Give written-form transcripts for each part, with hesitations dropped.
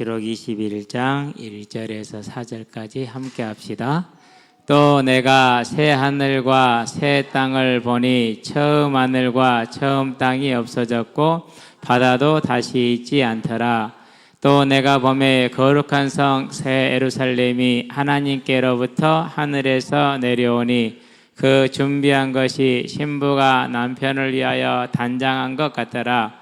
계시록 21장 1절에서 4절까지 함께 합시다. 또 내가 새 하늘과 새 땅을 보니 처음 하늘과 처음 땅이 없어졌고 바다도 다시 있지 않더라. 또 내가 보매 거룩한 성 새 예루살렘이 하나님께로부터 하늘에서 내려오니 그 준비한 것이 신부가 남편을 위하여 단장한 것 같더라.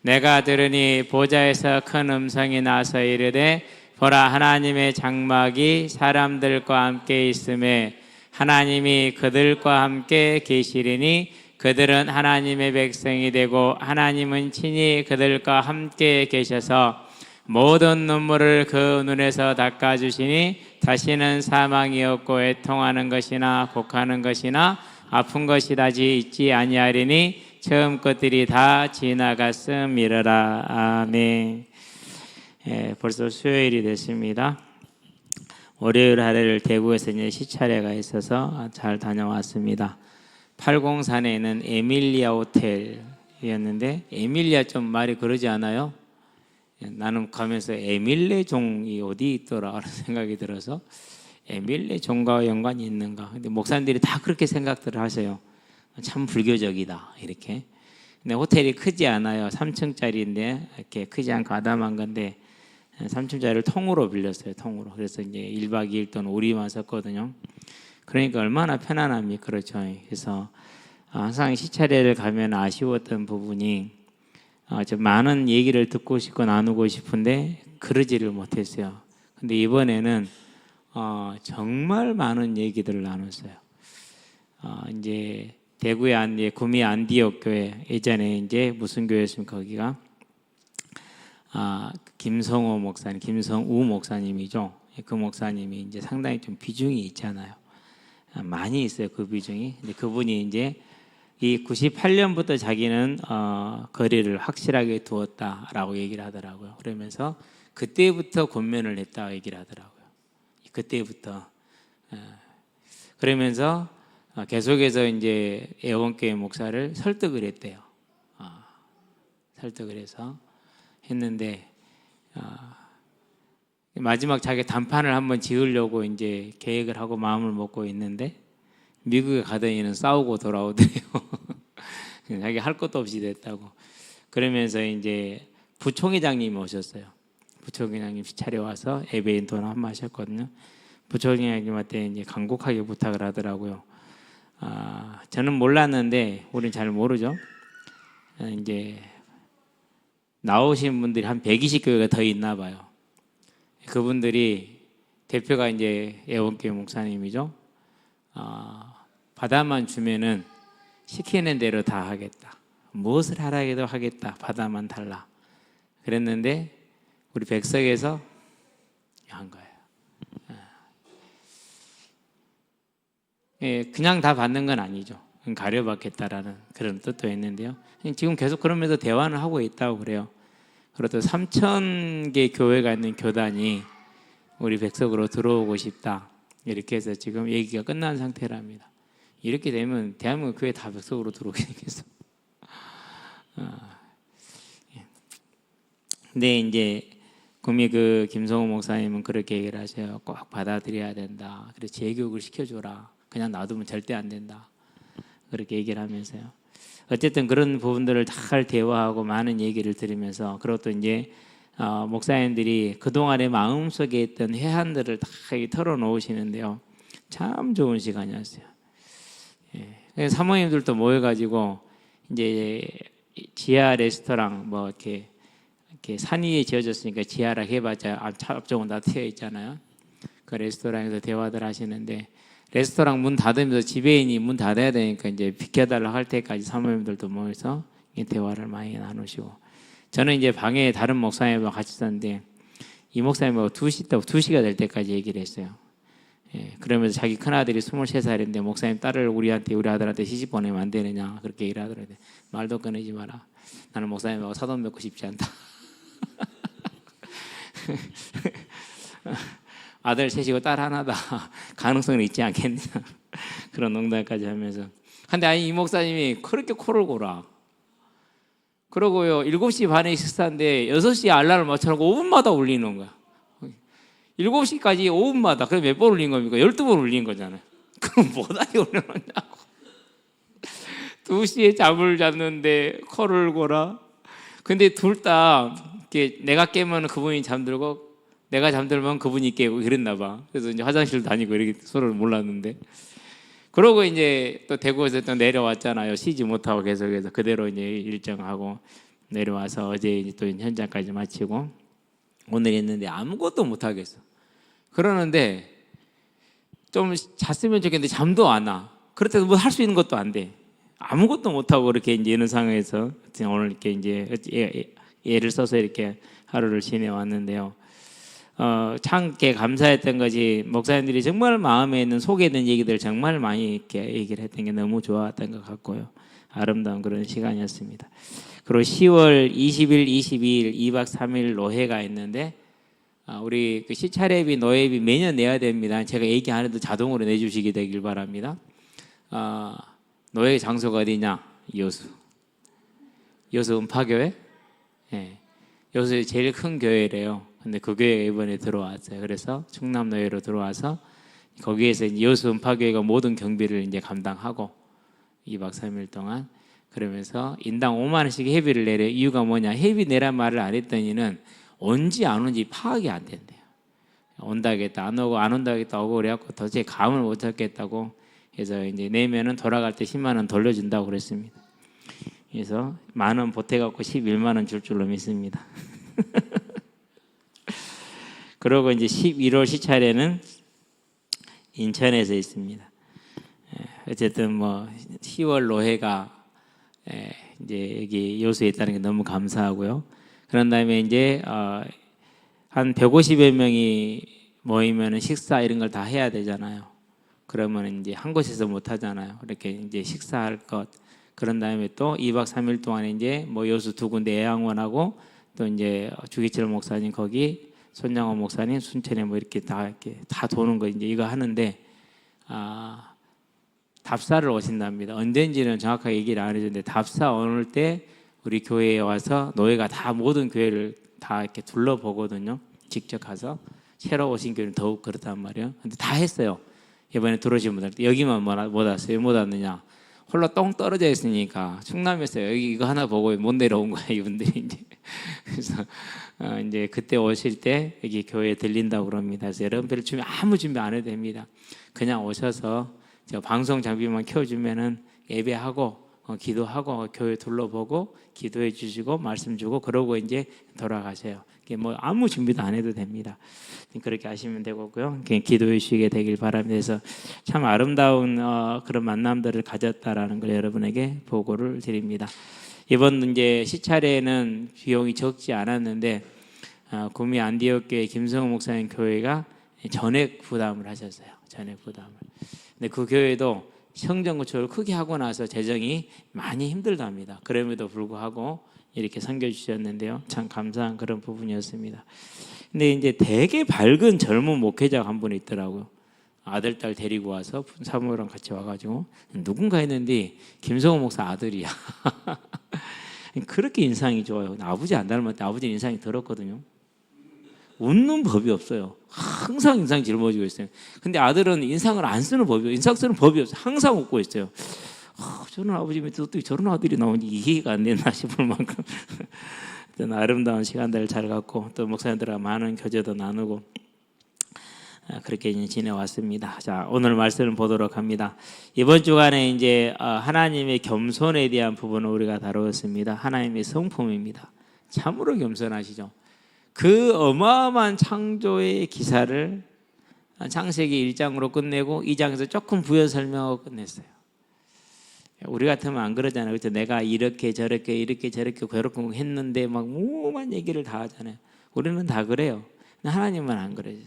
내가 들으니 보좌에서 큰 음성이 나서 이르되 보라, 하나님의 장막이 사람들과 함께 있음에 하나님이 그들과 함께 계시리니 그들은 하나님의 백성이 되고 하나님은 친히 그들과 함께 계셔서 모든 눈물을 그 눈에서 닦아주시니 다시는 사망이 없고 애통하는 것이나 곡하는 것이나 아픈 것이 다시 있지 아니하리니 처음 것들이 다 지나갔음이러라. 아멘. 벌써 수요일이 됐습니다. 월요일 하루를 대구에서 이제 시차례가 있어서 잘 다녀왔습니다. 803에 있는 에밀리아 호텔이었는데, 에밀리아 좀 말이 그러지 않아요? 나는 가면서 에밀레 종이 어디 있더라 하는 생각이 들어서 에밀레 종과 연관이 있는가. 근데 목사님들이 다 그렇게 생각들을 하세요. 참 불교적이다 이렇게. 근데 호텔이 크지 않아요. 3층짜리인데 이렇게 크지 않고 아담한 건데 3층짜리를 통으로 빌렸어요. 통으로. 그래서 이제 1박 2일 동안 우리만 썼거든요. 그러니까 얼마나 편안합니까? 그렇죠. 그래서 항상 시차례를 가면 아쉬웠던 부분이 좀 많은 얘기를 듣고 싶고 나누고 싶은데 그러지를 못했어요. 근데 이번에는 정말 많은 얘기들을 나눴어요. 이제 대구의 구미 안디옥 교회, 예전에 이제 무슨 교회였습니까? 거기가 김성우 목사님, 김성우 목사님이죠. 그 목사님이 이제 상당히 좀 비중이 있잖아요. 많이 있어요, 그 비중이. 근데 그분이 이제 이 98년부터 자기는 거리를 확실하게 두었다라고 얘기를 하더라고요. 그러면서 그때부터 권면을 했다고 얘기를 하더라고요. 그때부터. 그러면서 계속해서 이제 애원교회 목사를 설득을 했대요. 설득을 해서 했는데 마지막 자기 단판을 한번 지으려고 이제 계획을 하고 마음을 먹고 있는데 미국에 가더니는 싸우고 돌아오더래요. 자기 할 것도 없이 됐다고. 그러면서 이제 부총회장님이 오셨어요. 부총회장님 시차례 와서 예배인 돈 한 번 하셨거든요. 부총회장님한테 이제 간곡하게 부탁을 하더라고요. 저는 몰랐는데 우리는 잘 모르죠. 이제 나오신 분들이 한 120교회가 더 있나 봐요. 그분들이 대표가 이제 애원교회 목사님이죠. 바다만 주면은 시키는 대로 다 하겠다. 무엇을 하라 해도 하겠다. 바다만 달라. 그랬는데 우리 백석에서 한 거예요. 그냥 다 받는 건 아니죠. 가려받겠다라는 그런 뜻도 있는데요. 지금 계속 그러면서 대화는 하고 있다고 그래요. 그렇다 3,000개 교회가 있는 교단이 우리 백석으로 들어오고 싶다. 이렇게 해서 지금 얘기가 끝난 상태랍니다. 이렇게 되면 대한민국 교회 다 백석으로 들어오게 되겠어. 근데 이제 구미 그 김성우 목사님은 그렇게 얘기를 하셔요. 꼭 받아들여야 된다. 그래서 재교육을 시켜줘라. 그냥 놔두면 절대 안 된다. 그렇게 얘기를 하면서요. 어쨌든 그런 부분들을 잘 대화하고 많은 얘기를 들으면서, 그리고 또 이제 목사님들이 그동안에 마음속에 있던 회한들을 다 털어놓으시는데요. 참 좋은 시간이었어요. 사모님들도 모여가지고 이제 지하 레스토랑 뭐 이렇게 산 위에 지어졌으니까 지하라 해봤자 앞쪽은 다 트여 있잖아요. 그 레스토랑에서 대화들 하시는데 레스토랑 문 닫으면서 지배인이 문 닫아야 되니까 이제 비켜달라고 할 때까지 사모님들도 모여서 대화를 많이 나누시고, 저는 이제 방에 다른 목사님과 같이 있었는데 이 목사님하고 2시가 될 때까지 얘기를 했어요. 그러면서 자기 큰아들이 23살인데 목사님 딸을 우리 아들한테 시집 보내면 안 되느냐 그렇게 얘기를 하더라고요. 말도 꺼내지 마라. 나는 목사님하고 사돈 맺고 싶지 않다. 아들 셋이고 딸 하나다. 가능성은 있지 않겠냐. 그런 농담까지 하면서. 근데 이 목사님이 그렇게 코를 골아. 그러고요 7시 반에 식사인데 6시에 알람을 맞춰놓고 5분마다 울리는 거야. 7시까지 5분마다. 그럼 몇 번 울린 겁니까? 12번 울린 거잖아요. 그럼 뭐다니 울려놓냐고. 2시에 잠을 잤는데 코를 골아. 근데 둘 다 내가 깨면 그분이 잠들고 내가 잠들면 그분이 깨고 그랬나 봐. 그래서 이제 화장실 다니고 이렇게 서로 몰랐는데. 그러고 이제 또 대구에서 또 내려왔잖아요. 쉬지 못하고 계속해서 그대로 이제 일정하고 내려와서 어제 이제 또 현장까지 마치고 오늘 했는데 아무것도 못 하겠어. 그러는데 좀 잤으면 좋겠는데 잠도 안 와. 그렇다고 뭐 할 수 있는 것도 안 돼. 아무것도 못 하고 이렇게 이제 이런 상황에서 오늘 이렇게 이제 예를 써서 이렇게 하루를 지내왔는데요. 참 감사했던 것이 목사님들이 정말 마음에 있는 속에 있는 얘기들 정말 많이 이렇게 얘기를 했던 게 너무 좋았던 것 같고요. 아름다운 그런 시간이었습니다. 그리고 10월 20일, 22일 2박 3일 노회가 있는데 우리 그 시차례비, 노예비 매년 내야 됩니다. 제가 얘기 안 해도 자동으로 내주시게 되길 바랍니다. 노예 장소가 어디냐? 여수 음파교회? 네. 여수에 제일 큰 교회래요. 근데 그 교회가 이번에 들어왔어요. 그래서 충남노예로 들어와서 거기에서 이제 여수 음파교회가 모든 경비를 이제 감당하고 2박 3일 동안 그러면서 인당 5만 원씩 회비를 내려. 이유가 뭐냐? 회비 내란 말을 안 했더니는 온지 안 온지 파악이 안 된대요. 온다겠다 안 오고 안 온다겠다 오고 그래갖고 도저히 감을 못 잡겠다고 해서 이제 내면은 돌아갈 때 10만 원 돌려준다고 그랬습니다. 그래서 만 원 보태갖고 11만 원 줄 줄로 믿습니다. 그리고 이제 11월 시차례는 인천에서 있습니다. 어쨌든 뭐 10월 노회가 이제 여기 여수에 있다는 게 너무 감사하고요. 그런 다음에 이제 한 150여 명이 모이면 식사 이런 걸 다 해야 되잖아요. 그러면 이제 한 곳에서 못 하잖아요. 이렇게 이제 식사할 것. 그런 다음에 또 2박 3일 동안에 이제 뭐 여수 두 군데 애양원하고 또 이제 주기철 목사님 거기 손양호 목사님 순천에 뭐 이렇게 다 도는 거 이제 이거 하는데 답사를 오신답니다. 언제인지는 정확하게 얘기를 안 해줬는데 답사 올 때 우리 교회에 와서 노예가 다 모든 교회를 다 이렇게 둘러보거든요. 직접 가서 새로 오신 교회는 더욱 그렇단 말이에요. 근데 다 했어요. 이번에 들어오신 분들 여기만 못 왔어요. 왜 못 왔느냐? 홀로 똥 떨어져 있으니까 충남에서 여기 이거 하나 보고 못 내려온 거야 이분들이 이제. 그래서 이제 그때 오실 때 여기 교회에 들린다고 그럽니다. 그래서 여러분들 아무 준비 안 해도 됩니다. 그냥 오셔서 저 방송 장비만 켜주면은 예배하고 기도하고 교회 둘러보고 기도해 주시고 말씀 주고 그러고 이제 돌아가세요. 뭐 아무 준비도 안 해도 됩니다. 그렇게 하시면 되고요. 기도해 주시게 되길 바랍니다. 그래서 참 아름다운 그런 만남들을 가졌다라는 걸 여러분에게 보고를 드립니다. 이번 이제 시차례에는 비용이 적지 않았는데 구미 안디옥교회 김성호 목사님 교회가 전액 부담을 하셨어요. 전액 부담을. 근데 그 교회도 성전 구축을 크게 하고 나서 재정이 많이 힘들답니다. 그럼에도 불구하고 이렇게 섬겨주셨는데요. 참 감사한 그런 부분이었습니다. 근데 이제 되게 밝은 젊은 목회자가 한 분 있더라고요. 아들, 딸 데리고 와서 사모랑 같이 와가지고 누군가 했는데 김성호 목사 아들이야. 그렇게 인상이 좋아요. 아버지 안 닮았는데 아버지 인상이 더럽거든요. 웃는 법이 없어요. 항상 인상이 짊어지고 있어요. 근데 아들은 인상을 안 쓰는 법이, 인상 쓰는 법이 없어요. 항상 웃고 있어요. 저는 아버지 밑에 어떻게 저런 아들이 나오니 이해가 안 되나 싶을 만큼 아름다운 시간들을 잘 갖고 또 목사님들과 많은 교제도 나누고 그렇게 이제 지내왔습니다. 자, 오늘 말씀을 보도록 합니다. 이번 주간에 이제 하나님의 겸손에 대한 부분을 우리가 다루었습니다. 하나님의 성품입니다. 참으로 겸손하시죠. 그 어마어마한 창조의 기사를 창세기 1장으로 끝내고 2장에서 조금 부연 설명하고 끝냈어요. 우리 같으면 안 그러잖아요. 그렇죠? 내가 이렇게 저렇게 괴롭고 했는데 막 무만 얘기를 다 하잖아요. 우리는 다 그래요. 하나님은 안 그래요.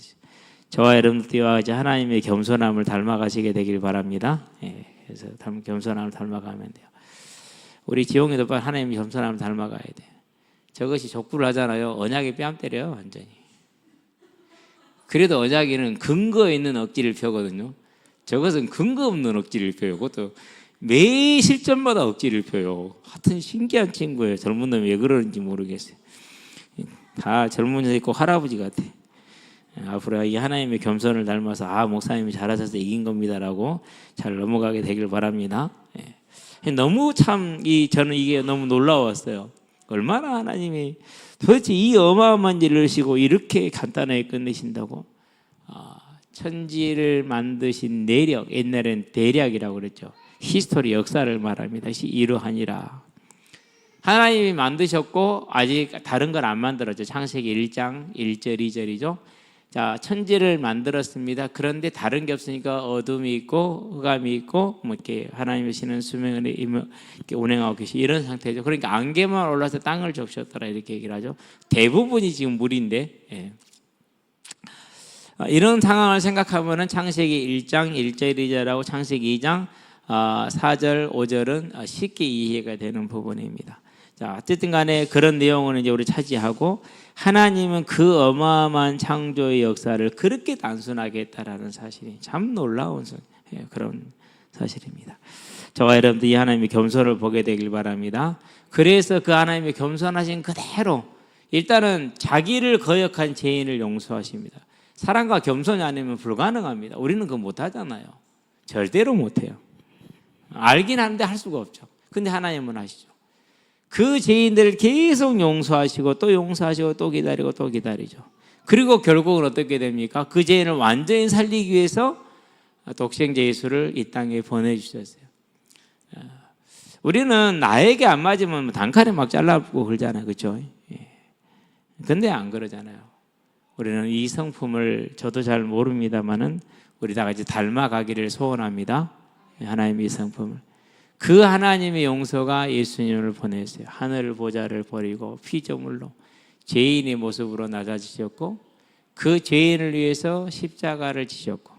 저와 여러분들과 이제 하나님의 겸손함을 닮아가시게 되길 바랍니다. 그래서 겸손함을 닮아가면 돼요. 우리 지용이도 하나님의 겸손함을 닮아가야 돼요. 저것이 족구를 하잖아요. 언약에 뺨 때려요. 완전히. 그래도 언약에는 근거 있는 억지를 펴거든요. 저것은 근거 없는 억지를 펴요. 그것도 매 실전마다 억지를 펴요. 하여튼 신기한 친구예요. 젊은 놈이 왜 그러는지 모르겠어요. 다 젊은 녀석이 꼭 할아버지 같아. 앞으로 이 하나님의 겸손을 닮아서 목사님이 잘하셔서 이긴 겁니다라고 잘 넘어가게 되길 바랍니다. 너무 저는 이게 너무 놀라웠어요. 얼마나 하나님이 도대체 이 어마어마한 일을 하시고 이렇게 간단하게 끝내신다고. 천지를 만드신 내력, 옛날엔 대략이라고 그랬죠. 히스토리, 역사를 말합니다. 이러하니라. 하나님이 만드셨고 아직 다른 건 안 만들었죠. 창세기 1장 1절 2절이죠. 자, 천지를 만들었습니다. 그런데 다른 게 없으니까 어둠이 있고 흑암이 있고 이렇게 하나님의 신은 수명을 이렇게 운행하고 계시 이런 상태죠. 그러니까 안개만 올라서 땅을 적셨더라 이렇게 얘기를 하죠. 대부분이 지금 물인데. 이런 상황을 생각하면은 창세기 1장 1절 2절하고 창세기 2장 4절 5절은 쉽게 이해가 되는 부분입니다. 자, 어쨌든 간에 그런 내용은 이제 우리 차지하고 하나님은 그 어마어마한 창조의 역사를 그렇게 단순하게 했다라는 사실이 참 놀라운 그런 사실입니다. 저와 여러분들 이 하나님의 겸손을 보게 되길 바랍니다. 그래서 그 하나님의 겸손하신 그대로 일단은 자기를 거역한 죄인을 용서하십니다. 사랑과 겸손이 아니면 불가능합니다. 우리는 그거 못하잖아요. 절대로 못해요. 알긴 하는데 할 수가 없죠. 근데 하나님은 하시죠. 그 죄인들을 계속 용서하시고 또 용서하시고 또 기다리고 또 기다리죠. 그리고 결국은 어떻게 됩니까? 그 죄인을 완전히 살리기 위해서 독생자 예수를 이 땅에 보내주셨어요. 우리는 나에게 안 맞으면 단칼에 막 잘라보고 그러잖아요. 그렇죠? 근데 안 그러잖아요. 우리는 이 성품을 저도 잘 모릅니다만은 우리 다 같이 닮아가기를 소원합니다. 하나님의 이 성품을. 그 하나님의 용서가 예수님을 보냈어요. 하늘 보좌를 버리고 피조물로 죄인의 모습으로 낮아지셨고 그 죄인을 위해서 십자가를 지셨고,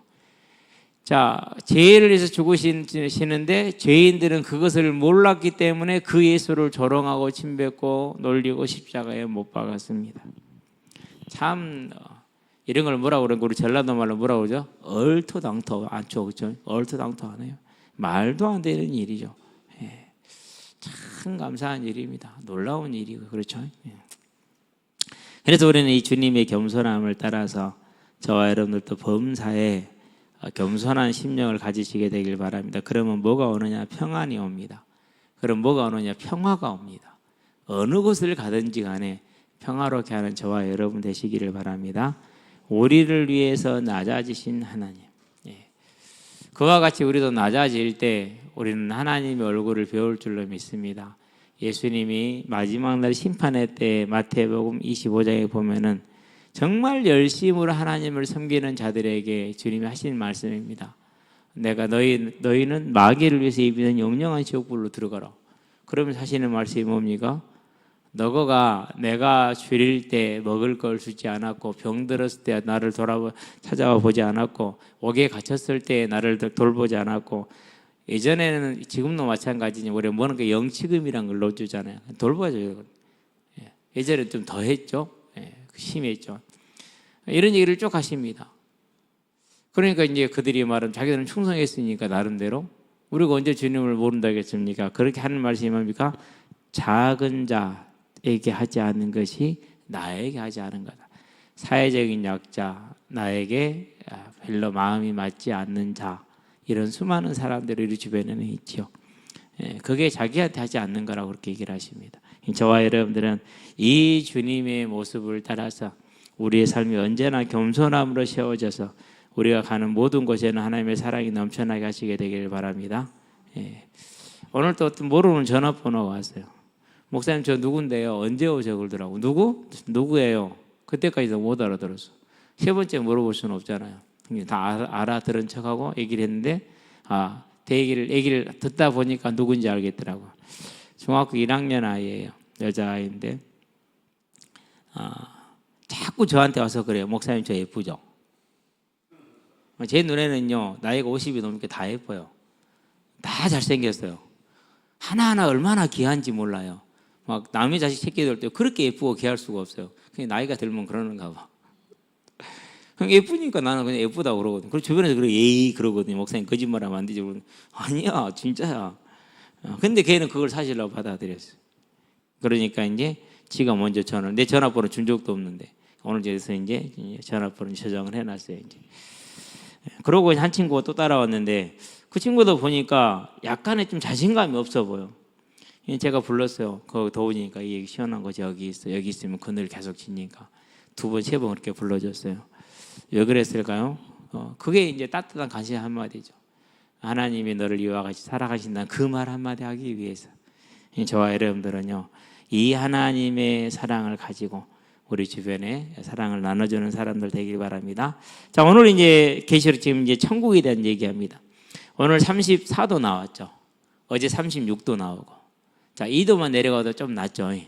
자, 죄인을 위해서 죽으시는데 죄인들은 그것을 몰랐기 때문에 그 예수를 조롱하고 침뱉고 놀리고 십자가에 못 박았습니다. 참 이런 걸 뭐라고 그러는 거 우리 전라도 말로 뭐라고 그러죠? 얼토당토 않죠, 그렇죠? 얼토당토 안 해요. 말도 안 되는 일이죠. 참 감사한 일입니다. 놀라운 일이고 그렇죠. 그래서 우리는 이 주님의 겸손함을 따라서 저와 여러분들도 범사에 겸손한 심령을 가지시게 되길 바랍니다. 그러면 뭐가 오느냐? 평안이 옵니다. 그럼 뭐가 오느냐? 평화가 옵니다. 어느 곳을 가든지 간에 평화롭게 하는 저와 여러분 되시기를 바랍니다. 우리를 위해서 낮아지신 하나님. 그와 같이 우리도 낮아질 때 우리는 하나님의 얼굴을 배울 줄로 믿습니다. 예수님이 마지막 날 심판의 때 마태복음 25장에 보면은 정말 열심으로 하나님을 섬기는 자들에게 주님이 하신 말씀입니다. 내가 너희는 마귀를 위해서 입는 영영한 지옥불로 들어가라. 그러면서 하시는 말씀이 뭡니까? 너가 내가 줄일 때 먹을 걸 주지 않았고, 병 들었을 때 나를 찾아와 보지 않았고, 옥에 갇혔을 때 나를 돌보지 않았고, 예전에는 지금도 마찬가지지만 우리 뭐는 그 영치금이란 걸 넣어주잖아요. 돌봐줘요. 예전에 좀 더 했죠. 심했죠. 이런 얘기를 쭉 하십니다. 그러니까 이제 그들이 말하면 자기들은 충성했으니까 나름대로 우리가 언제 주님을 모른다겠습니까? 그렇게 하는 말씀이 뭡니까? 작은 자에게 하지 않는 것이 나에게 하지 않은 거다. 사회적인 약자, 나에게 별로 마음이 맞지 않는 자, 이런 수많은 사람들이 우리 주변에는 있죠. 그게 자기한테 하지 않는 거라고 그렇게 얘기를 하십니다. 저와 여러분들은 이 주님의 모습을 따라서 우리의 삶이 언제나 겸손함으로 세워져서 우리가 가는 모든 곳에는 하나님의 사랑이 넘쳐나게 하시게 되기를 바랍니다. 오늘 또 어떤 모르는 전화번호가 왔어요. 목사님 저 누군데요? 언제 오죠? 그러더라고. 누구예요? 그때까지도 못 알아들었어. 세 번째 물어볼 수는 없잖아요. 다 알아들은 척하고 얘기를 했는데 얘기를 듣다 보니까 누군지 알겠더라고. 중학교 1학년 아이예요. 여자아이인데 자꾸 저한테 와서 그래요. 목사님 저 예쁘죠? 제 눈에는요 나이가 50이 넘게 다 예뻐요. 다 잘생겼어요. 하나하나 얼마나 귀한지 몰라요. 막 남의 자식 새끼들 때 그렇게 예쁘고 귀할 수가 없어요. 그냥 나이가 들면 그러는가 봐. 그냥 예쁘니까 나는 그냥 예쁘다고 그러거든. 그리고 주변에서 그래, 에이 그러거든요. 목사님 거짓말하면 안 되지. 아니야, 진짜야. 근데 걔는 그걸 사실로 받아들였어요. 그러니까 이제 지가 먼저 내 전화번호 준 적도 없는데 오늘 저기서 이제 전화번호 저장을 해놨어요. 이제. 그러고 한 친구가 또 따라왔는데 그 친구도 보니까 약간의 좀 자신감이 없어 보여. 제가 불렀어요. 거기 더우니까 이 얘기 시원한 거지. 여기 있어. 여기 있으면 그늘 계속 지니까 2번, 3번 그렇게 불러줬어요. 왜 그랬을까요? 그게 이제 따뜻한 간식 한마디죠. 하나님이 너를 이와 같이 사랑하신다는 그 말 한마디 하기 위해서. 저와 여러분들은요, 이 하나님의 사랑을 가지고 우리 주변에 사랑을 나눠주는 사람들 되길 바랍니다. 자, 오늘 이제 계시록 지금 이제 천국에 대한 얘기합니다. 오늘 34도 나왔죠. 어제 36도 나오고. 자, 2도만 내려가도 좀 낫죠. 예.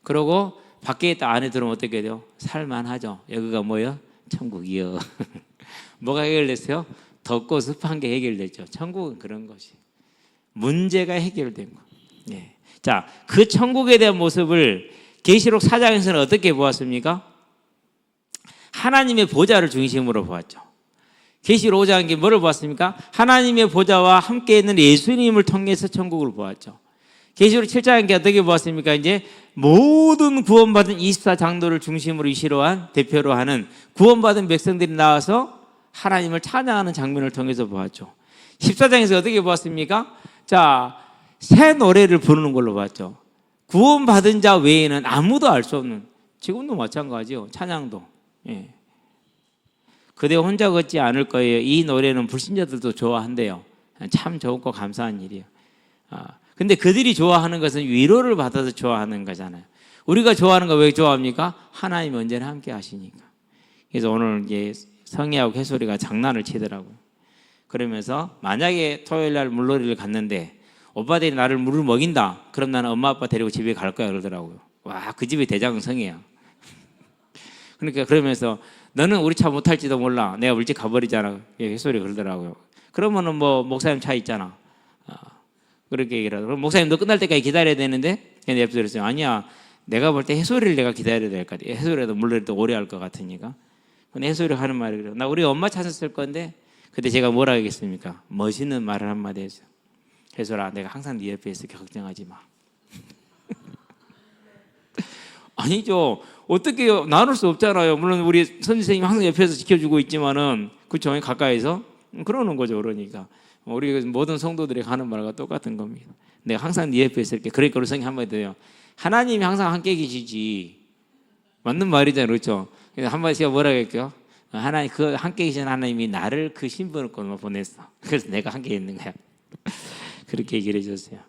그러고 밖에 있다 안에 들어오면 어떻게 돼요? 살만하죠. 여기가 뭐예요? 천국이요. 뭐가 해결됐어요? 덥고 습한 게 해결됐죠. 천국은 그런 것이. 문제가 해결된 거. 예. 자, 그 천국에 대한 모습을 계시록 4장에서는 어떻게 보았습니까? 하나님의 보좌를 중심으로 보았죠. 계시록 5장에 뭐를 보았습니까? 하나님의 보좌와 함께 있는 예수님을 통해서 천국을 보았죠. 계시록 7장에 어떻게 보았습니까? 이제 모든 구원받은 24장로를 중심으로 이시로한 대표로 하는 구원받은 백성들이 나와서 하나님을 찬양하는 장면을 통해서 보았죠. 14장에서 어떻게 보았습니까? 자, 새 노래를 부르는 걸로 봤죠. 구원받은 자 외에는 아무도 알 수 없는, 지금도 마찬가지요. 찬양도. 예. 그대 혼자 걷지 않을 거예요. 이 노래는 불신자들도 좋아한대요. 참 좋고 감사한 일이에요. 근데 그들이 좋아하는 것은 위로를 받아서 좋아하는 거잖아요. 우리가 좋아하는 거 왜 좋아합니까? 하나님이 언제나 함께 하시니까. 그래서 오늘 이제 성희하고 해솔이가 장난을 치더라고요. 그러면서 만약에 토요일 날 물놀이를 갔는데 오빠들이 나를 물을 먹인다. 그럼 나는 엄마 아빠 데리고 집에 갈 거야 그러더라고요. 와, 그 집의 대장은 성희야. 그러니까 그러면서 너는 우리 차 못 탈지도 몰라. 내가 일찍 가버리잖아. 해솔이 그러더라고요. 그러면은 뭐 목사님 차 있잖아. 그렇게 얘기를 하더라고요. 그럼 목사님 너 끝날 때까지 기다려야 되는데? 근데 옆에서 그랬어요. 아니야. 내가 볼 때 해솔이를 내가 기다려야 될 것 같아. 해솔이라도 물놀이도 오래 할 것 같으니까. 근데 해솔이가 하는 말이 그래요. 나 우리 엄마 찾았을 건데 그때 제가 뭐라 하겠습니까? 멋있는 말을 한마디 했어요. 해솔아, 내가 항상 네 옆에 있을게. 걱정하지 마. 아니죠. 어떻게 나눌 수 없잖아요. 물론 우리 선생님이 항상 옆에서 지켜주고 있지만은 그쵸, 가까이서 그러는 거죠. 그러니까 우리 모든 성도들이 하는 말과 똑같은 겁니다. 내가 항상 네 옆에 있을게. 그러니까 우리 성이 한마디 더요. 하나님이 항상 함께 계시지. 맞는 말이잖아요. 그렇죠? 한마디 제가 뭐라 할게요? 하나님, 그 함께 계신 하나님이 나를 그 신분을 보냈어. 그래서 내가 함께 있는 거야. 그렇게 얘기를 해줬어요.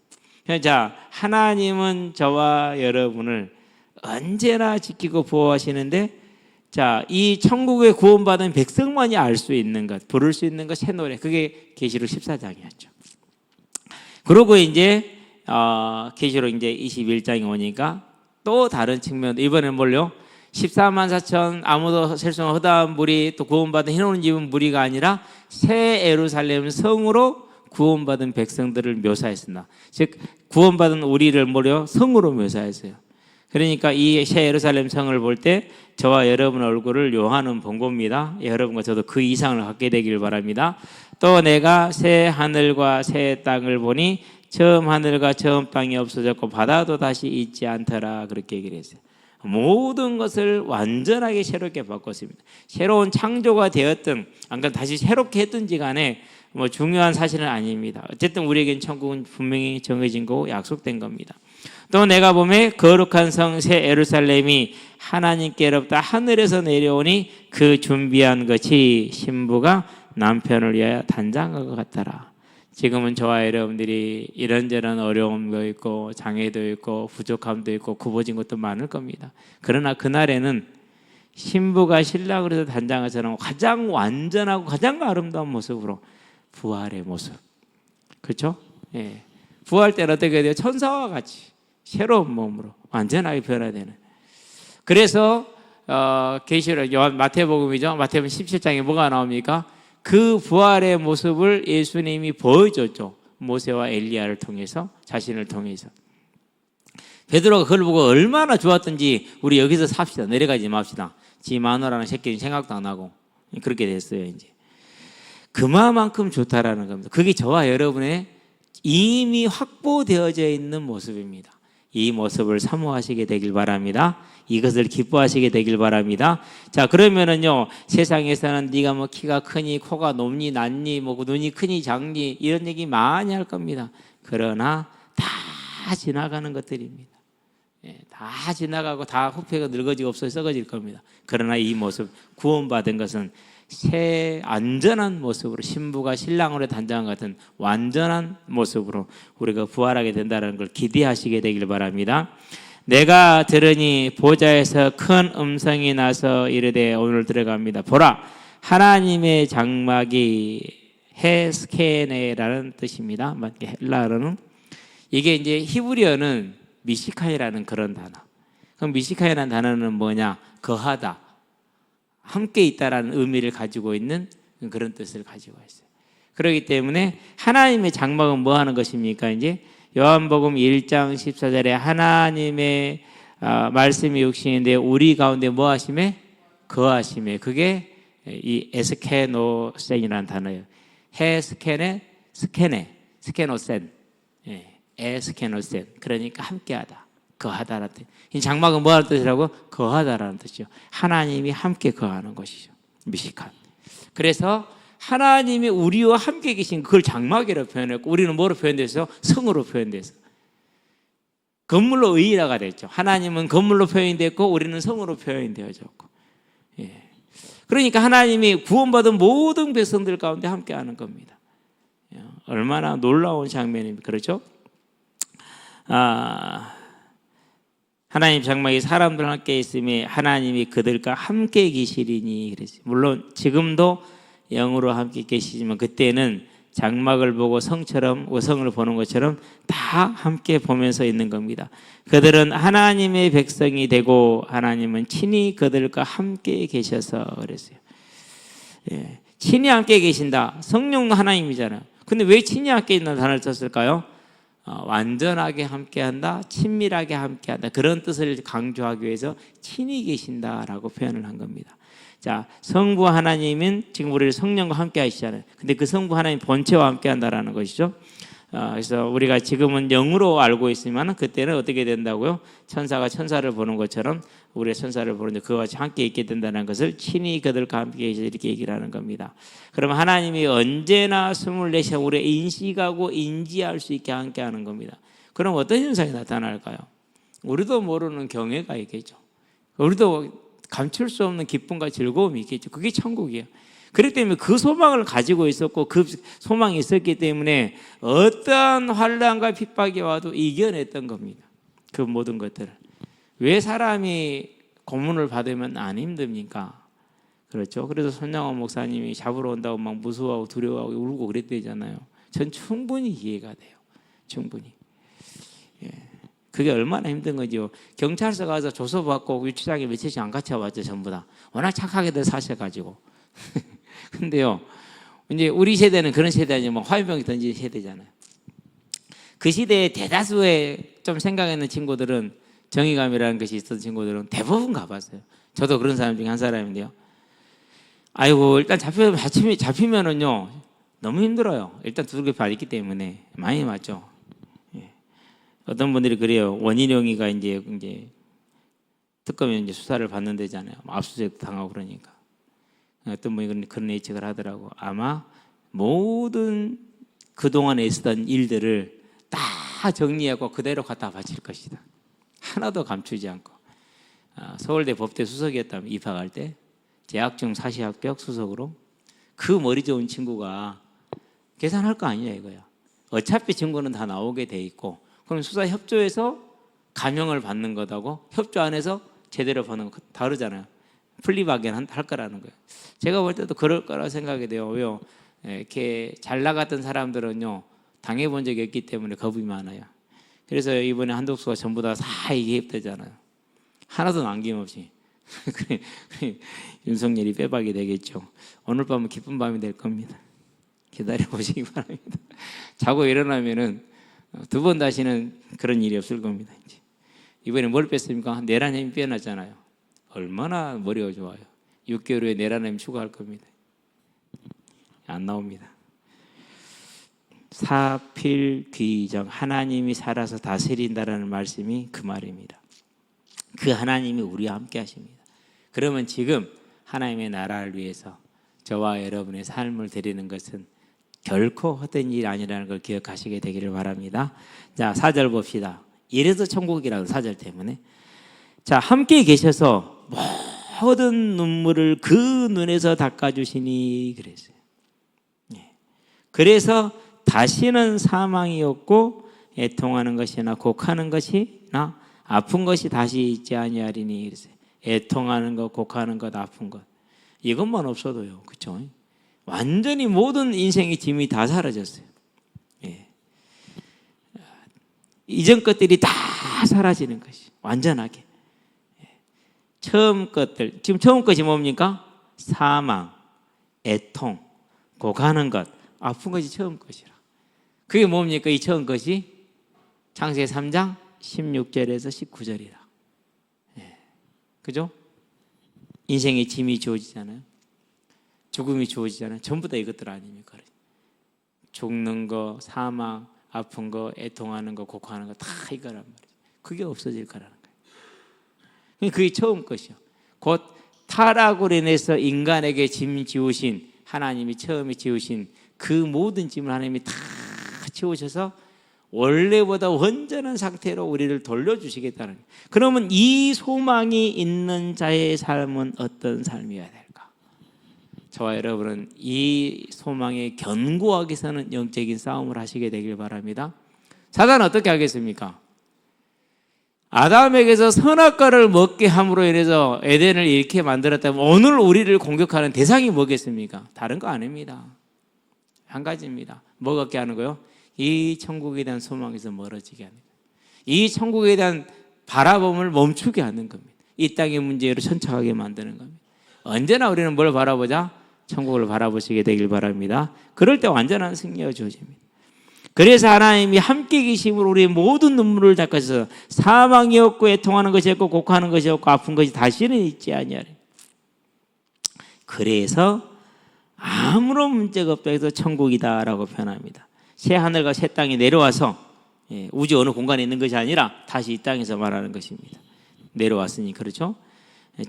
자, 하나님은 저와 여러분을 언제나 지키고 보호하시는데, 자, 이 천국에 구원받은 백성만이 알 수 있는 것, 부를 수 있는 것, 새 노래, 그게 계시록 14장이었죠. 그러고 이제 계시록 이제 21장에 오니까 또 다른 측면, 이번에는 뭘요? 14만 4천 아무도 셀 수 없는 허다한 무리, 또 구원받은 흰옷 입은 무리가 아니라 새 예루살렘 성으로 구원받은 백성들을 묘사했습니다. 즉 구원받은 우리를 뭐요? 성으로 묘사했어요. 그러니까 이 새 예루살렘 성을 볼 때 저와 여러분 얼굴을 요한은 본 겁니다. 여러분과 저도 그 이상을 갖게 되길 바랍니다. 또 내가 새 하늘과 새 땅을 보니 처음 하늘과 처음 땅이 없어졌고 바다도 다시 있지 않더라. 그렇게 얘기를 했어요. 모든 것을 완전하게 새롭게 바꿨습니다. 새로운 창조가 되었든 안 그러면 다시 새롭게 했든지 간에 뭐 중요한 사실은 아닙니다. 어쨌든 우리에겐 천국은 분명히 정해진 거고 약속된 겁니다. 또 내가 보면 거룩한 성 새 예루살렘이 하나님께로부터 하늘에서 내려오니 그 준비한 것이 신부가 남편을 위하여 단장한 것 같더라. 지금은 저와 여러분들이 이런저런 어려움도 있고 장애도 있고 부족함도 있고 굽어진 것도 많을 겁니다. 그러나 그날에는 신부가 신랑으로 해서 단장하처럼 가장 완전하고 가장 아름다운 모습으로 부활의 모습. 그렇죠? 예. 부활 때는 어떻게 돼요? 천사와 같이 새로운 몸으로 완전하게 변화되는. 그래서 계시록 요한 마태복음이죠. 마태복음 17장에 뭐가 나옵니까? 그 부활의 모습을 예수님이 보여줬죠. 모세와 엘리야를 통해서, 자신을 통해서. 베드로가 그걸 보고 얼마나 좋았던지 우리 여기서 삽시다. 내려가지 맙시다. 지 마누라는 새끼는 생각도 안 하고 그렇게 됐어요. 이제 그만큼 좋다라는 겁니다. 그게 저와 여러분의 이미 확보되어져 있는 모습입니다. 이 모습을 사모하시게 되길 바랍니다. 이것을 기뻐하시게 되길 바랍니다. 자, 그러면은요, 세상에서는 네가 뭐 키가 크니 코가 높니 낮니 뭐 눈이 크니 작니 이런 얘기 많이 할 겁니다. 그러나 다 지나가는 것들입니다. 다 지나가고 다 후패가 늙어지고 없어져 썩어질 겁니다. 그러나 이 모습, 구원받은 것은 새 안전한 모습으로, 신부가 신랑으로 단장한 같은 완전한 모습으로 우리가 부활하게 된다는 걸 기대하시게 되길 바랍니다. 내가 들으니 보좌에서 큰 음성이 나서 이르되, 오늘 들어갑니다. 보라, 하나님의 장막이 헤스케네라는 뜻입니다. 헬라어는 이게 이제 히브리어는 미시카이라는 그런 단어. 그럼 미시카이라는 단어는 뭐냐? 거하다, 함께 있다라는 의미를 가지고 있는 그런 뜻을 가지고 있어요. 그렇기 때문에 하나님의 장막은 뭐 하는 것입니까? 이제 요한복음 1장 14절에 하나님의 말씀이 육신인데 우리 가운데 뭐 하심에? 거하심에. 그게 이 에스케노센이라는 단어예요. 헤스케네, 스케네, 스케노센. 에스케노센. 그러니까 함께하다, 거하다라는 뜻. 이 장막은 뭐 하는 뜻이라고? 거하다라는 뜻이죠. 하나님이 함께 거하는 것이죠. 미시칸. 그래서 하나님이 우리와 함께 계신 그걸 장막이라고 표현했고, 우리는 뭐로 표현돼서? 성으로 표현돼서 건물로 의인화가 됐죠. 하나님은 건물로 표현됐고 우리는 성으로 표현되어졌고. 그러니까 하나님이 구원받은 모든 백성들 가운데 함께하는 겁니다. 얼마나 놀라운 장면입니까? 그렇죠? 하나님 장막이 사람들과 함께 있음에 하나님이 그들과 함께 계시리니 그랬어요. 물론 지금도 영으로 함께 계시지만 그때는 장막을 보고 성처럼, 성을 보는 것처럼 다 함께 보면서 있는 겁니다. 그들은 하나님의 백성이 되고 하나님은 친히 그들과 함께 계셔서 그랬어요. 친히 함께 계신다. 성령도 하나님이잖아요. 근데 왜 친히 함께 있는 단어를 썼을까요? 완전하게 함께한다, 친밀하게 함께한다, 그런 뜻을 강조하기 위해서 친히 계신다라고 표현을 한 겁니다. 자, 성부 하나님은 지금 우리를 성령과 함께 하시잖아요. 근데 그 성부 하나님 본체와 함께 한다라는 것이죠. 그래서 우리가 지금은 영으로 알고 있으면 그때는 어떻게 된다고요? 천사가 천사를 보는 것처럼 우리의 천사를 보는데 그와 같이 함께 있게 된다는 것을 친히 그들과 함께 계셔 이렇게 얘기를 하는 겁니다. 그러면 하나님이 언제나 24시간 우리가 인식하고 인지할 수 있게 함께 하는 겁니다. 그럼 어떤 현상이 나타날까요? 우리도 모르는 경외가 있겠죠. 우리도 감출 수 없는 기쁨과 즐거움이 있겠죠. 그게 천국이에요. 그렇기 때문에 그 소망을 가지고 있었고 그 소망이 있었기 때문에 어떠한 환난과 핍박이 와도 이겨냈던 겁니다. 그 모든 것들을. 왜 사람이 고문을 받으면 안 힘듭니까? 그렇죠. 그래서 손양원 목사님이 잡으러 온다고 막 무서워하고 두려워하고 울고 그랬대잖아요. 전 충분히 이해가 돼요. 충분히. 그게 얼마나 힘든 거죠. 경찰서 가서 조서받고 유치장에 며칠씩 안 갇혀봤죠. 전부 다. 워낙 착하게들 사셔가지고. 근데요, 이제 우리 세대는 그런 세대 아니면 뭐 화염병이 던지는 세대잖아요. 그 시대에 대다수의 좀 생각하는 친구들은 정의감이라는 것이 있었던 친구들은 대부분 가봤어요. 저도 그런 사람 중에 한 사람인데요. 아이고, 일단 잡히면은요, 너무 힘들어요. 일단 두들겨 맞기 때문에 많이 맞죠. 어떤 분들이 그래요. 원희룡이가 이제 특검에 이제 수사를 받는 데잖아요. 압수수색 당하고 그러니까. 어떤 분이 그런 예측을 하더라고. 아마 모든 그동안에 있었던 일들을 다 정리하고 그대로 갖다 바칠 것이다. 하나도 감추지 않고. 서울대 법대 수석이었다면 입학할 때 재학 중 사시 합격 수석으로 그 머리 좋은 친구가 계산할 거 아니냐 이거야. 어차피 증거는 다 나오게 돼 있고 그럼 수사 협조해서 감형을 받는 것하고 협조 안 해서 제대로 보는 거 다르잖아요. 플리바겐 할 거라는 거예요. 제가 볼 때도 그럴 거라 생각이 돼요. 왜요? 이렇게 잘 나갔던 사람들은요 당해본 적이 없기 때문에 겁이 많아요. 그래서 이번에 한독수가 전부 다 얘기했대잖아요. 하나도 남김없이. 윤석열이 빼박이 되겠죠. 오늘 밤은 기쁜 밤이 될 겁니다. 기다려 보시기 바랍니다. 자고 일어나면은 두 번 다시는 그런 일이 없을 겁니다. 이제. 이번에 뭘 뺐습니까? 내란햄이 빼놨잖아요. 얼마나 머리가 좋아요. 6개월 후에 내란햄 추가할 겁니다. 안 나옵니다. 사필귀정, 하나님이 살아서 다스린다라는 말씀이 그 말입니다. 그 하나님이 우리와 함께 하십니다. 그러면 지금 하나님의 나라를 위해서 저와 여러분의 삶을 드리는 것은 결코 헛된 일이 아니라는 걸 기억하시게 되기를 바랍니다. 자, 4절 봅시다. 이래서 천국이라고 4절 때문에. 자, 함께 계셔서 모든 눈물을 그 눈에서 닦아주시니 그랬어요. 그래서 다시는 사망이 없고 애통하는 것이나 곡하는 것이나 아픈 것이 다시 있지 아니하리니 그랬어요. 애통하는 것, 곡하는 것, 아픈 것 이것만 없어도요, 그렇죠? 완전히 모든 인생의 짐이 다 사라졌어요. 예. 이전 것들이 다 사라지는 것이 완전하게. 처음 것들, 지금 처음 것이 뭡니까? 사망, 애통, 곡하는 것, 아픈 것이 처음 것이라. 그게 뭡니까? 이 처음 것이 창세기 3장 16절에서 19절이라. 예. 그죠? 인생의 짐이 주어지잖아요. 죽음이 주어지잖아요. 전부 다 이것들 아닙니까? 죽는 거, 사망, 아픈 거, 애통하는 거, 곡하는 거 다 이거란 말이죠. 그게 없어질 거라는 거예요. 그게 처음 것이요. 곧 타락으로 인해서 인간에게 짐 지우신 하나님이 처음에 지우신 그 모든 짐을 하나님이 다 지우셔서 원래보다 온전한 상태로 우리를 돌려주시겠다는 거예요. 그러면 이 소망이 있는 자의 삶은 어떤 삶이어야 될까? 저와 여러분은 이 소망에 견고하게 서는 영적인 싸움을 하시게 되길 바랍니다. 사단은 어떻게 하겠습니까? 아담에게서 선악과를 먹게 함으로 인해서 에덴을 이렇게 만들었다면 오늘 우리를 공격하는 대상이 뭐겠습니까? 다른 거 아닙니다. 한 가지입니다. 뭐 갖게 하는 거요? 이 천국에 대한 소망에서 멀어지게 하는 거예요. 이 천국에 대한 바라봄을 멈추게 하는 겁니다. 이 땅의 문제로 천착하게 만드는 겁니다. 언제나 우리는 뭘 바라보자? 천국을 바라보시게 되길 바랍니다. 그럴 때 완전한 승리가 주어집니다. 그래서 하나님이 함께 계심으로 우리의 모든 눈물을 닦아서 사망이 없고 애통하는 것이 없고 곡하는 것이 없고 아픈 것이 다시는 있지 아니하리. 그래서 아무런 문제가 없다 해서 천국이다라고 표현합니다. 새 하늘과 새 땅이 내려와서 우주 어느 공간에 있는 것이 아니라 다시 이 땅에서 말하는 것입니다. 내려왔으니 그렇죠?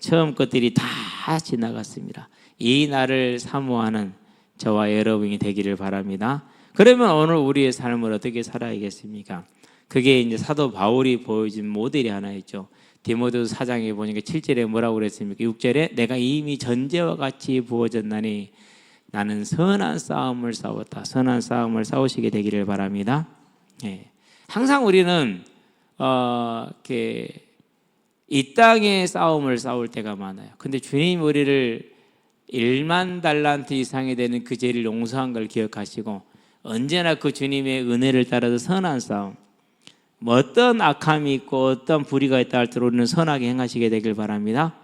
처음 것들이 다 지나갔습니다. 이 날을 사모하는 저와 여러분이 되기를 바랍니다. 그러면 오늘 우리의 삶을 어떻게 살아야겠습니까? 그게 이제 사도 바울이 보여준 모델이 하나 있죠. 디모데후서 4장에 보니까 7절에 뭐라고 그랬습니까? 6절에 내가 이미 전제와 같이 부어졌나니 나는 선한 싸움을 싸웠다. 선한 싸움을 싸우시게 되기를 바랍니다. 예. 항상 우리는 이렇게 이 땅의 싸움을 싸울 때가 많아요. 근데 주님 우리를 1만 달란트 이상이 되는 그 죄를 용서한 걸 기억하시고 언제나 그 주님의 은혜를 따라서 선한 싸움, 뭐 어떤 악함이 있고 어떤 불의가 있다 할지라도 우리는 선하게 행하시게 되길 바랍니다.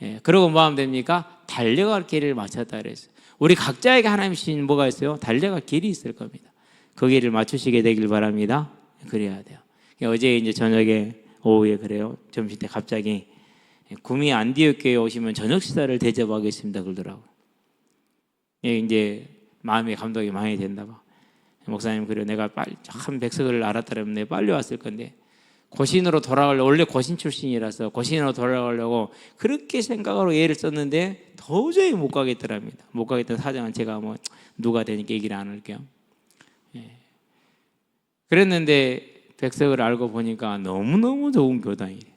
예. 그리고 뭐 하면 됩니까? 달려갈 길을 맞췄다 그랬어요. 우리 각자에게 하나님 주신 뭐가 있어요? 달려갈 길이 있을 겁니다. 그 길을 맞추시게 되길 바랍니다. 그래야 돼요. 어제 이제 저녁에 오후에 그래요. 점심 때 갑자기 구미 안디옥 교회 오시면 저녁 식사를 대접하겠습니다 그러더라고요. 예, 이제 마음에 감동이 많이 된다 봐. 목사님 그래 내가 빨리 한 백석을 알았더라면 내가 빨리 왔을 건데 고신으로 돌아가려고 원래 고신 출신이라서 고신으로 돌아가려고 그렇게 생각으로 애를 썼는데 도저히 못 가겠더랍니다. 못 가겠던 사정은 제가 뭐 누가 되니까 얘기를 안 할게요. 예. 그랬는데 백석을 알고 보니까 너무너무 좋은 교당이에요.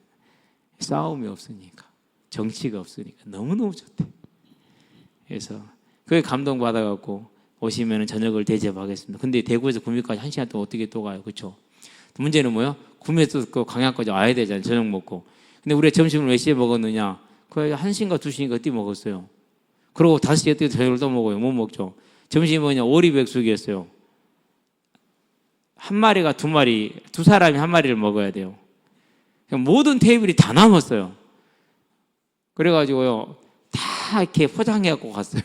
싸움이 없으니까 정치가 없으니까 너무너무 좋대. 그래서 그게 감동받아갖고 오시면 저녁을 대접하겠습니다. 근데 대구에서 구미까지 1시간 동안 어떻게 또 가요? 그렇죠? 문제는 뭐예요? 구미에서 그 광양까지 와야 되잖아요. 저녁 먹고. 근데 우리가 점심을 몇 시에 먹었느냐? 거의 1시인가 2시인가 어떻게 먹었어요? 그리고 5시에 어떻게 저녁을 또 먹어요? 못 먹죠. 점심이 뭐냐? 오리백숙이었어요. 한 마리가 두 마리, 두 사람이 한 마리를 먹어야 돼요. 모든 테이블이 다 남았어요. 그래가지고요, 다 이렇게 포장해갖고 갔어요.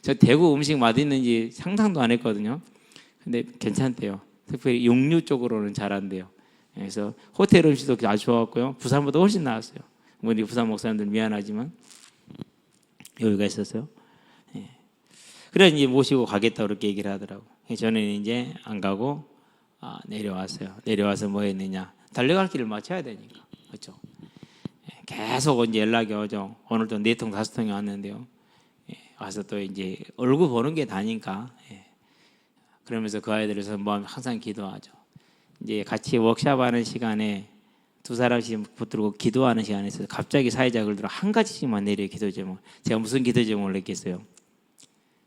저 대구 음식 맛있는지 상상도 안 했거든요. 근데 괜찮대요. 특별히 육류 쪽으로는 잘한대요. 그래서 호텔 음식도 아주 좋았고요. 부산보다 훨씬 나았어요. 우리 부산 목사님들 미안하지만 여유가 있었어요. 예. 그래 이제 모시고 가겠다 그렇게 얘기를 하더라고. 저는 이제 안 가고 내려왔어요. 내려와서 뭐 했느냐? 달려갈 길을 맞춰야 되니까. 그렇죠? 예. 계속 이제 연락이 오죠. 오늘도 4통 5통이 왔는데요. 예. 와서 또 이제 얼굴 보는 게 다니까. 예. 그러면서 그 아이들에서 뭐 항상 기도하죠. 이제 같이 워크숍하는 시간에 두 사람씩 붙들고 기도하는 시간에 있어서 갑자기 사회자를 들어 한 가지씩만 내려 기도 제목. 제가 무슨 기도 제목을 냈겠어요?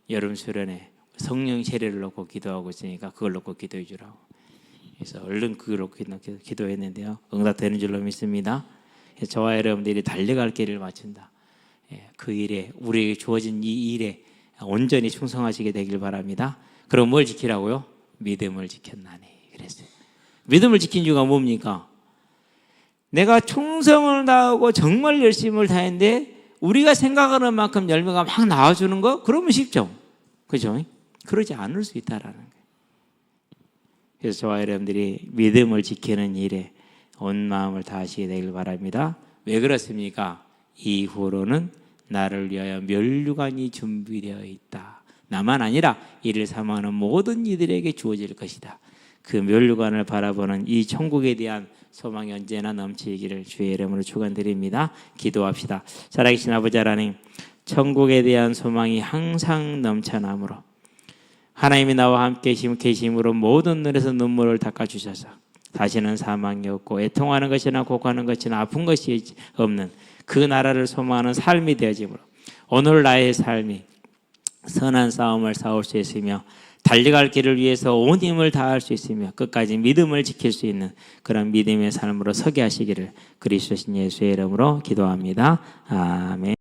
여름 수련회 성령 세례를 놓고 기도하고 있으니까 그걸 놓고 기도해 주라고. 그래서 얼른 그걸 놓고 기도했는데요. 응답되는 줄로 믿습니다. 저와 여러분들이 달려갈 길을 맞춘다. 그 일에 우리에게 주어진 이 일에 온전히 충성하시게 되길 바랍니다. 그럼 뭘 지키라고요? 믿음을 지켰나니 그랬어요. 믿음을 지킨 이유가 뭡니까? 내가 충성을 다하고 정말 열심을 다했는데 우리가 생각하는 만큼 열매가 막 나와주는 거? 그러면 쉽죠. 그죠? 그러지 않을 수 있다라는 거예요. 그래서 저와 여러분들이 믿음을 지키는 일에 온 마음을 다하시게 되길 바랍니다. 왜 그렇습니까? 이후로는 나를 위하여 면류관이 준비되어 있다. 나만 아니라 이를 사모하는 모든 이들에게 주어질 것이다. 그 면류관을 바라보는 이 천국에 대한 소망이 언제나 넘치기를 주의 이름으로 축원드립니다. 기도합시다. 살아계신 아버지 하나님, 천국에 대한 소망이 항상 넘쳐나므로 하나님이 나와 함께 계심으로 모든 눈에서 눈물을 닦아주셔서 다시는 사망이 없고 애통하는 것이나 고하는 것이나 아픈 것이 없는 그 나라를 소망하는 삶이 되어지므로 오늘 나의 삶이 선한 싸움을 싸울 수 있으며 달려갈 길을 위해서 온 힘을 다할 수 있으며 끝까지 믿음을 지킬 수 있는 그런 믿음의 삶으로 서게 하시기를 그리스도 신 예수의 이름으로 기도합니다. 아멘.